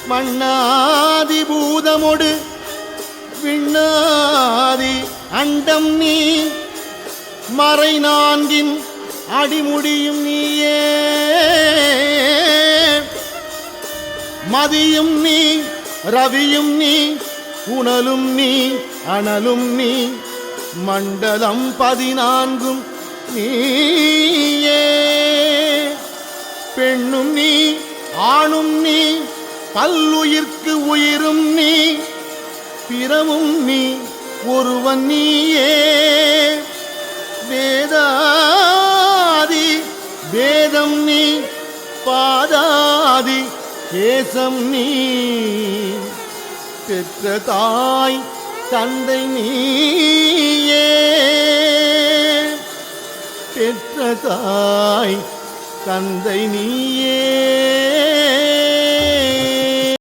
மண்ணாதி பூதமொடு விண்ணாதி அண்டம் நீ மறை நான்கின் அடிமுடியும் நீயே மதியும் நீ ரவியும் நீ உணலும் நீ அனலும் நீ மண்டலம் 14 நீயே பெண்ணும் நீ ஆணும் நீ பல்லுயிர்க்கு உயிரும் நீ பிறவும் நீ ஒருவன் நீயே வேதாதி வேதம் நீ பாதாதி கேசம் நீ பெற்ற தாய் தந்தை நீயே பெற்ற தாய் தந்தை நீயே